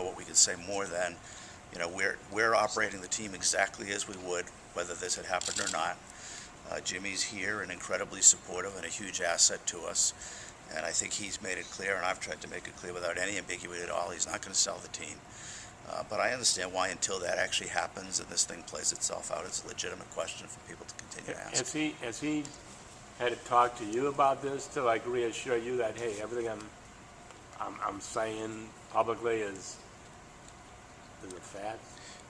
what we can say more than, we're operating the team exactly as we would, whether this had happened or not. Jimmy's here and incredibly supportive and a huge asset to us. And I think he's made it clear, and I've tried to make it clear without any ambiguity at all, he's not going to sell the team. But I understand why until that actually happens and this thing plays itself out, it's a legitimate question for people to continue to ask. Has he had to talk to you about this to like reassure you that, hey, everything I'm saying publicly is a fact?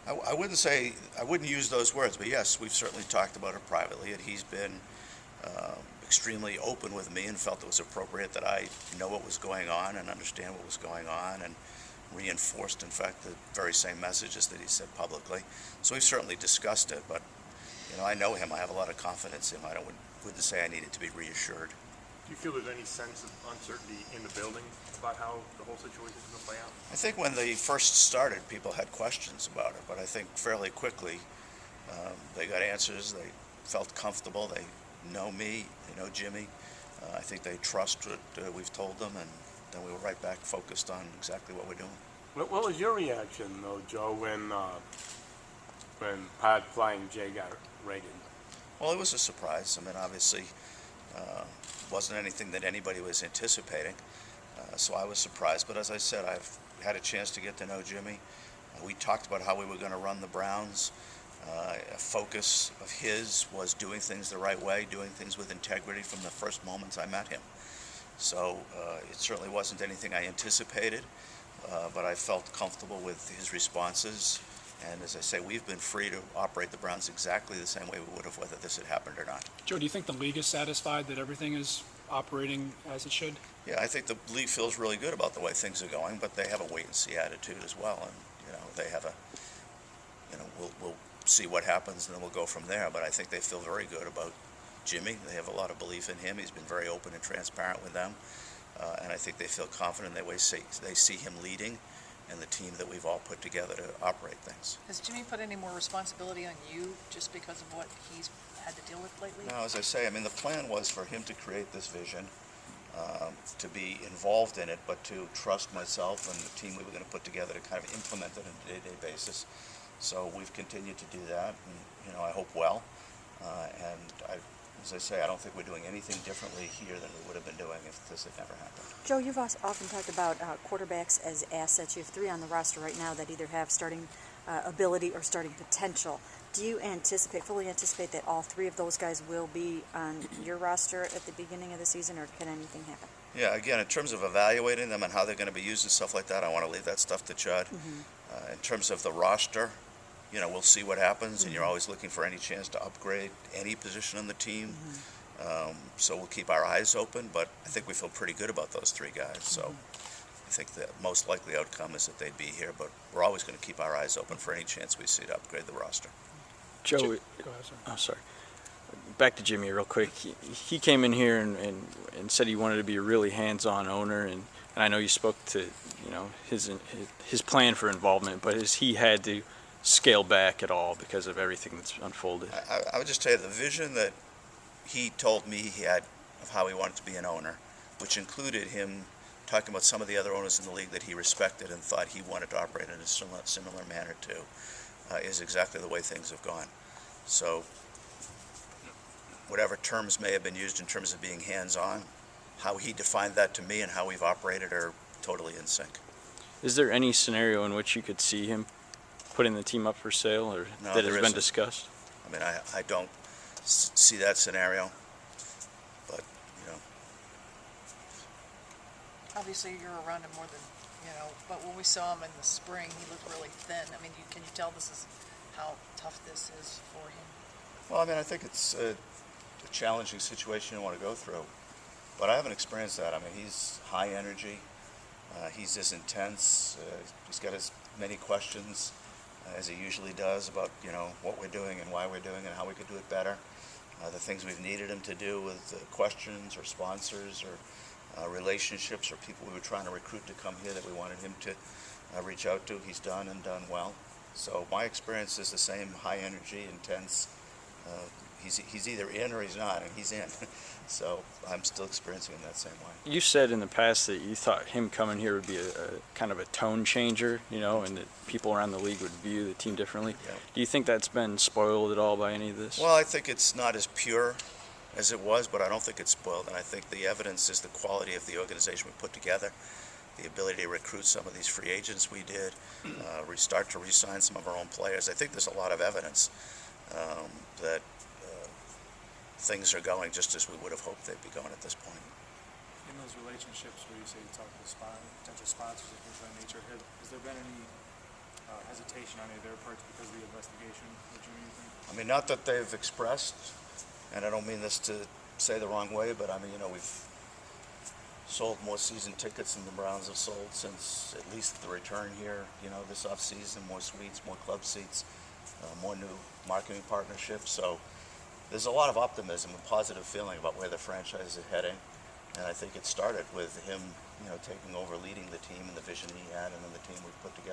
I wouldn't use those words, but yes, we've certainly talked about it privately, and he's been extremely open with me and felt it was appropriate that I know what was going on and understand what was going on, and reinforced, in fact, the very same messages that he said publicly. So we've certainly discussed it, but I know him. I have a lot of confidence in him. I wouldn't say I needed to be reassured. Do you feel there's any sense of uncertainty in the building about how the whole situation is going to play out? I think when they first started, people had questions about it, but I think fairly quickly they got answers. They felt comfortable. They know me. They know Jimmy. I think they trust what we've told them, and then we were right back focused on exactly what we're doing. What was your reaction, though, Joe, when Pod Flying J got raided? Well, it was a surprise. I mean, obviously, wasn't anything that anybody was anticipating, so I was surprised. But as I said, I've had a chance to get to know Jimmy. We talked about how we were going to run the Browns. A focus of his was doing things the right way, doing things with integrity from the first moments I met him. So it certainly wasn't anything I anticipated, but I felt comfortable with his responses. And as I say, we've been free to operate the Browns exactly the same way we would have whether this had happened or not. Joe, do you think the league is satisfied that everything is operating as it should? Yeah, I think the league feels really good about the way things are going, but they have a wait-and-see attitude as well. And, they have we'll see what happens and then we'll go from there. But I think they feel very good about Jimmy. They have a lot of belief in him. He's been very open and transparent with them. And I think they feel confident they see him leading and the team that we've all put together to operate things. Has Jimmy put any more responsibility on you just because of what he's had to deal with lately? No, as I say, the plan was for him to create this vision, to be involved in it, but to trust myself and the team we were going to put together to kind of implement it on a day-to-day basis. So we've continued to do that, and I hope well. As I say, I don't think we're doing anything differently here than we would have been doing if this had never happened. Joe, you've often talked about quarterbacks as assets. You have 3 on the roster right now that either have starting ability or starting potential. Do you fully anticipate that all 3 of those guys will be on your roster at the beginning of the season, or can anything happen? Yeah, again, in terms of evaluating them and how they're going to be used and stuff like that, I want to leave that stuff to Chud. Mm-hmm. In terms of the roster, we'll see what happens, and you're always looking for any chance to upgrade any position on the team. Mm-hmm. So we'll keep our eyes open, but I think we feel pretty good about those 3 guys. So I think the most likely outcome is that they'd be here, but we're always going to keep our eyes open for any chance we see to upgrade the roster. Joe, Go ahead, sir. I'm sorry. Back to Jimmy real quick. He came in here and said he wanted to be a really hands-on owner, and I know you spoke to his plan for involvement, but has he had to scale back at all because of everything that's unfolded? I would just tell you the vision that he told me he had of how he wanted to be an owner, which included him talking about some of the other owners in the league that he respected and thought he wanted to operate in a similar manner to, is exactly the way things have gone. So whatever terms may have been used in terms of being hands-on, how he defined that to me and how we've operated are totally in sync. Is there any scenario in which you could see him putting the team up for sale, or that has been discussed? I don't see that scenario, but Obviously, you're around him more than but when we saw him in the spring, he looked really thin. Can you tell this is how tough this is for him? Well, I think it's a challenging situation you want to go through, but I haven't experienced that. He's high energy. He's as intense. He's got as many questions as he usually does about what we're doing and why we're doing it and how we could do it better. The things we've needed him to do with questions or sponsors or relationships or people we were trying to recruit to come here that we wanted him to reach out to, he's done and done well. So my experience is the same: high energy, intense, he's either in or he's not, and he's in. So I'm still experiencing it that same way. You said in the past that you thought him coming here would be a kind of a tone changer, you know, and that people around the league would view the team differently. Yeah. Do you think that's been spoiled at all by any of this? Well, I think it's not as pure as it was, but I don't think it's spoiled. And I think the evidence is the quality of the organization we put together, the ability to recruit some of these free agents we did, start to re-sign some of our own players. I think there's a lot of evidence that things are going just as we would have hoped they'd be going at this point. In those relationships where you say you talk to potential sponsors and things of that nature, has there been any hesitation on any of their parts because of the investigation with Jimmy, you think? I mean, not that they've expressed, and I don't mean this to say the wrong way, but I mean, you know, we've sold more season tickets than the Browns have sold since at least the return here, you know, this off-season, more suites, more club seats, more new marketing partnerships. So there's a lot of optimism and positive feeling about where the franchise is heading. And I think it started with him, you know, taking over, leading the team and the vision he had, and then the team we put together.